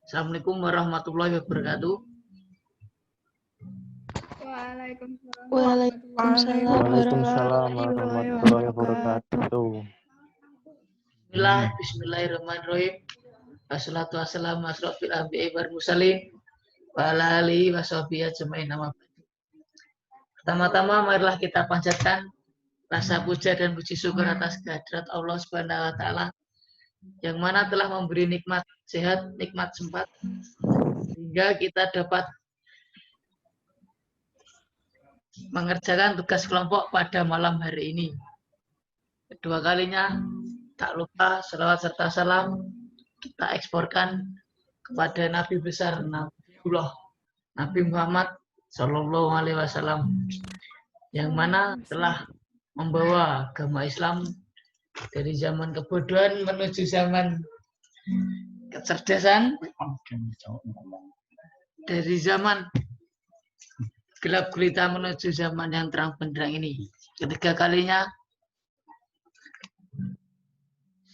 Assalamualaikum warahmatullahi wabarakatuh. Waalaikumsalam warahmatullahi wabarakatuh. Bismillahirrahmanirrahim. Wassalatu wassalamu asrofil anbiya'i wal mursalin wa ala alihi washabihi ajmain. Pertama-tama marilah kita panjatkan rasa puja dan puji syukur atas kehadirat Allah Subhanahu wa taala yang mana telah memberi nikmat sehat, nikmat sempat sehingga kita dapat mengerjakan tugas kelompok pada malam hari ini. Kedua kalinya tak lupa selawat serta salam kita eksporkan kepada Nabi besar Nabi Muhammad Shallallahu Alaihi Wasallam yang mana telah membawa agama Islam dari zaman kebodohan menuju zaman kecerdasan, dari zaman gelap gulita menuju zaman yang terang benderang ini. Ketiga kalinya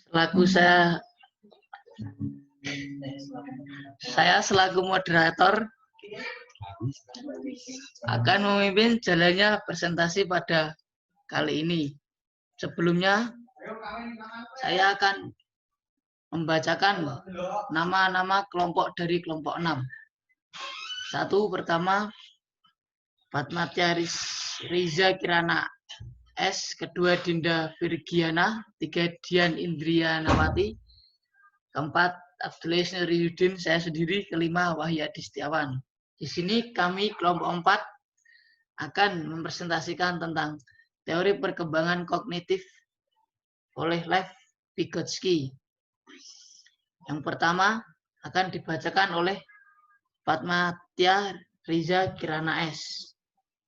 selaku saya selaku moderator akan memimpin jalannya presentasi pada kali ini. Sebelumnya saya akan membacakan nama-nama kelompok dari kelompok 6. Satu pertama Fatmatia Riza Kirana S, kedua Dinda Virgiana, tiga Dian Indrianawati, keempat Abdullah Nuriyudin, saya sendiri, kelima Wahyadi Setiawan. Di sini kami kelompok 4 akan mempresentasikan tentang teori perkembangan kognitif oleh Lev Vygotsky. Yang pertama akan dibacakan oleh Fatmatia Riza Kirana S.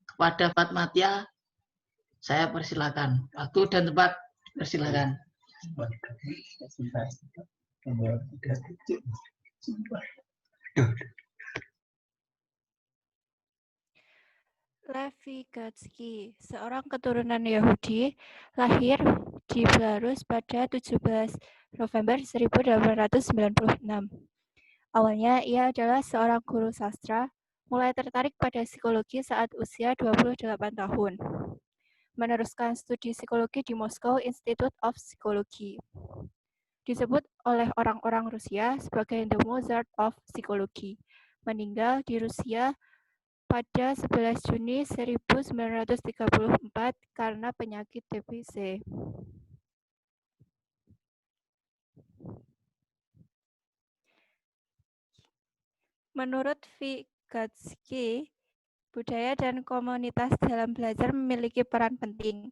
Kepada Fatmatia, saya persilakan. Waktu dan tempat persilakan. Lev Vygotsky, seorang keturunan Yahudi, lahir di Belarus pada 17 November 1896. Awalnya ia adalah seorang guru sastra, mulai tertarik pada psikologi saat usia 28 tahun. Meneruskan studi psikologi di Moscow Institute of Psychology. Disebut oleh orang-orang Rusia sebagai The Mozart of Psychology. Meninggal di Rusia pada 11 Juni 1934 karena penyakit TBC. Menurut Vygotsky, budaya dan komunitas dalam belajar memiliki peran penting.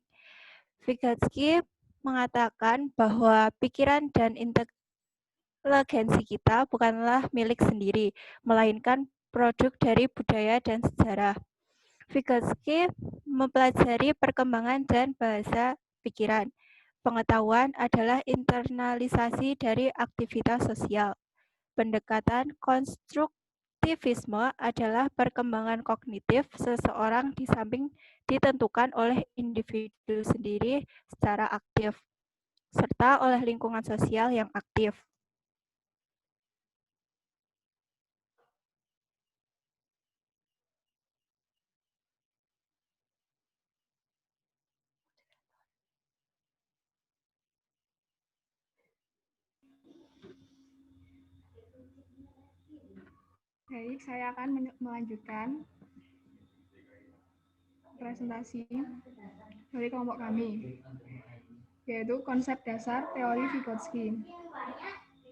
Vygotsky mengatakan bahwa pikiran dan inteligensi kita bukanlah milik sendiri, melainkan produk dari budaya dan sejarah. Vygotsky mempelajari perkembangan dan bahasa pikiran. Pengetahuan adalah internalisasi dari aktivitas sosial. Pendekatan konstruktivisme adalah perkembangan kognitif seseorang di samping ditentukan oleh individu sendiri secara aktif, serta oleh lingkungan sosial yang aktif. Baik, saya akan melanjutkan presentasi dari kelompok kami, yaitu konsep dasar teori Vygotsky,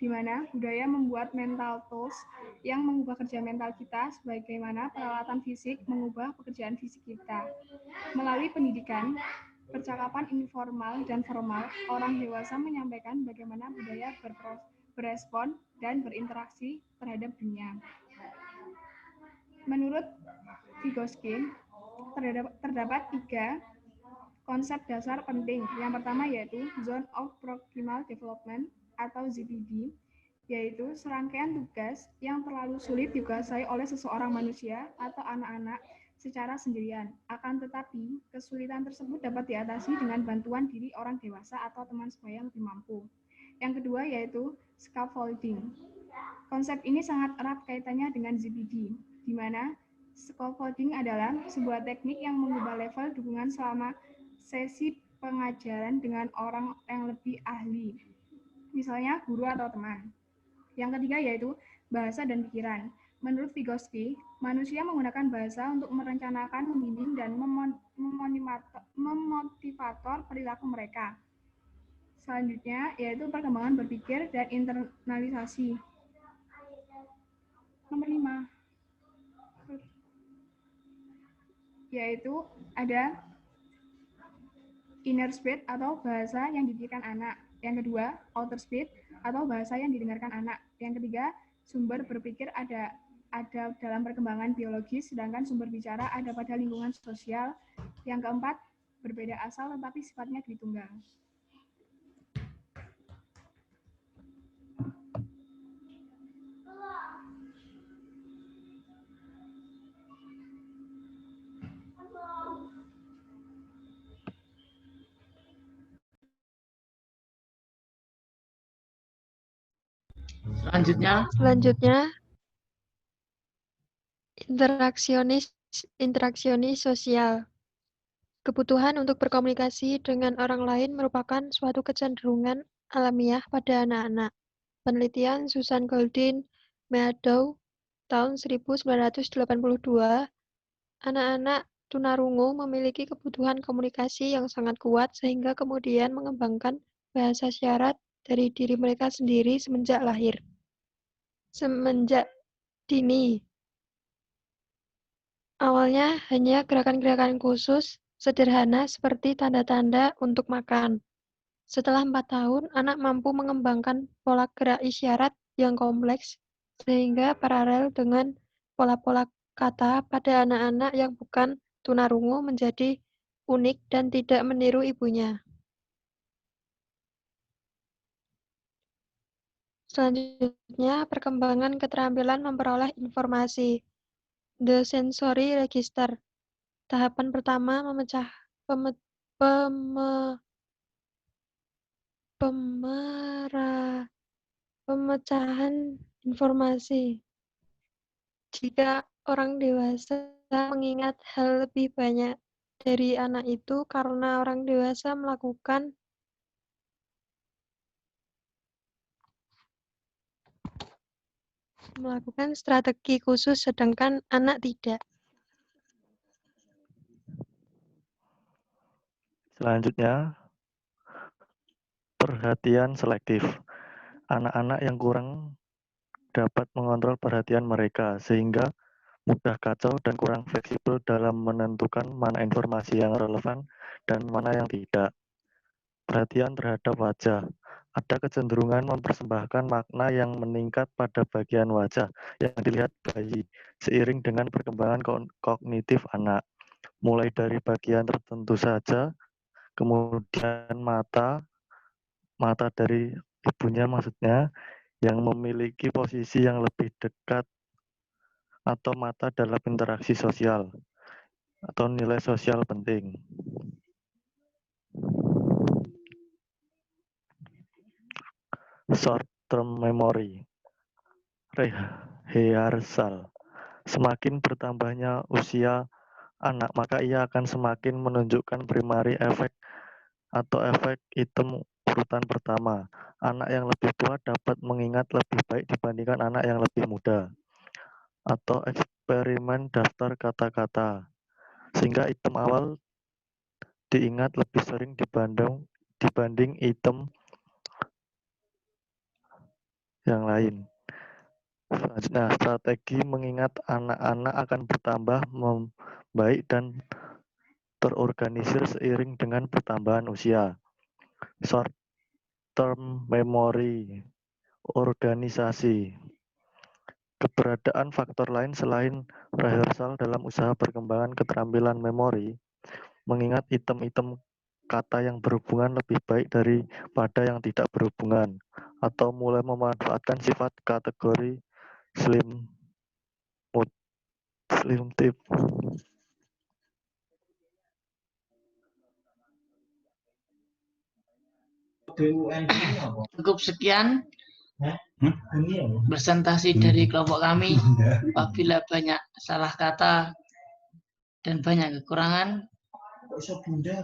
di mana budaya membuat mental tools yang mengubah kerja mental kita sebagaimana peralatan fisik mengubah pekerjaan fisik kita. Melalui pendidikan, percakapan informal dan formal, orang dewasa menyampaikan bagaimana budaya berespon dan berinteraksi terhadap dunia. Menurut Vygotsky, terdapat 3 konsep dasar penting. Yang pertama yaitu Zone of Proximal Development atau ZPD, yaitu serangkaian tugas yang terlalu sulit dikuasai oleh seseorang manusia atau anak-anak secara sendirian. Akan tetapi, kesulitan tersebut dapat diatasi dengan bantuan diri orang dewasa atau teman sebaya yang lebih mampu. Yang kedua yaitu scaffolding. Konsep ini sangat erat kaitannya dengan ZPD, di mana scaffolding adalah sebuah teknik yang mengubah level dukungan selama sesi pengajaran dengan orang yang lebih ahli, misalnya guru atau teman. Yang ketiga yaitu bahasa dan pikiran. Menurut Vygotsky, manusia menggunakan bahasa untuk merencanakan, membimbing, dan memotivator perilaku mereka. Selanjutnya yaitu perkembangan berpikir dan internalisasi. Nomor 5. Yaitu ada inner speech atau bahasa yang dipikirkan anak. Yang kedua, outer speech atau bahasa yang didengarkan anak. Yang ketiga, sumber berpikir ada dalam perkembangan biologis, sedangkan sumber bicara ada pada lingkungan sosial. Yang keempat, berbeda asal tetapi sifatnya tritunggal. Selanjutnya, interaksionis sosial. Kebutuhan untuk berkomunikasi dengan orang lain merupakan suatu kecenderungan alamiah pada anak-anak. Penelitian Susan Goldin Meadow tahun 1982, anak-anak tunarungu memiliki kebutuhan komunikasi yang sangat kuat sehingga kemudian mengembangkan bahasa syarat dari diri mereka sendiri semenjak lahir. Semenjak dini. Awalnya hanya gerakan-gerakan khusus, sederhana seperti tanda-tanda untuk makan. Setelah 4 tahun, anak mampu mengembangkan pola gerak isyarat yang kompleks, sehingga paralel dengan pola-pola kata pada anak-anak yang bukan tunarungu menjadi unik dan tidak meniru ibunya. Selanjutnya, perkembangan keterampilan memperoleh informasi. The sensory register. Tahapan pertama pemecahan informasi. Jika orang dewasa mengingat hal lebih banyak dari anak itu karena orang dewasa melakukan strategi khusus sedangkan anak tidak. Selanjutnya, perhatian selektif. Anak-anak yang kurang dapat mengontrol perhatian mereka, sehingga mudah kacau dan kurang fleksibel dalam menentukan mana informasi yang relevan dan mana yang tidak. Perhatian terhadap wajah. Ada kecenderungan mempersembahkan makna yang meningkat pada bagian wajah yang dilihat bayi, seiring dengan perkembangan kognitif anak. Mulai dari bagian tertentu saja, kemudian mata dari ibunya maksudnya, yang memiliki posisi yang lebih dekat atau mata dalam interaksi sosial atau nilai sosial penting. Short term memory, rehearsal. Semakin bertambahnya usia anak, maka ia akan semakin menunjukkan primary effect atau efek item urutan pertama. Anak yang lebih tua dapat mengingat lebih baik dibandingkan anak yang lebih muda. Atau eksperimen daftar kata-kata, sehingga item awal diingat lebih sering dibanding item yang lain. Selanjutnya, strategi mengingat anak-anak akan bertambah membaik dan terorganisir seiring dengan pertambahan usia. Short term memory, organisasi. Keberadaan faktor lain selain rehearsal dalam usaha perkembangan keterampilan memori, mengingat item-item kata yang berhubungan lebih baik daripada yang tidak berhubungan, atau mulai memanfaatkan sifat kategori slim tip. Cukup sekian presentasi dari kelompok kami. Apabila banyak salah kata dan banyak kekurangan,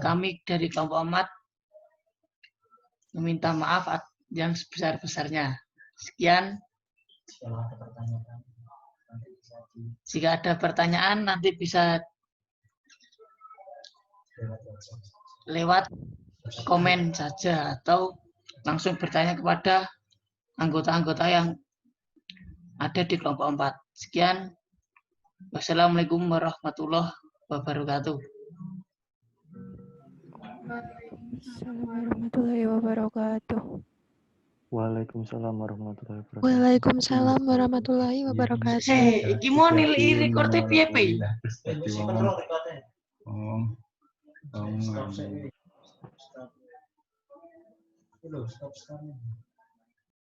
kami dari kelompok 4 meminta maaf yang sebesar-besarnya. Sekian. Jika ada pertanyaan nanti bisa lewat komen saja atau langsung bertanya kepada anggota-anggota yang ada di kelompok 4. Sekian. Wassalamualaikum warahmatullahi wabarakatuh. Assalamualaikum warahmatullahi wabarakatuh. Waalaikumsalam warahmatullahi wabarakatuh. Waalaikumsalam warahmatullahi wabarakatuh. Iki mau nilai recordnya piye, Pi? Stop sekarang.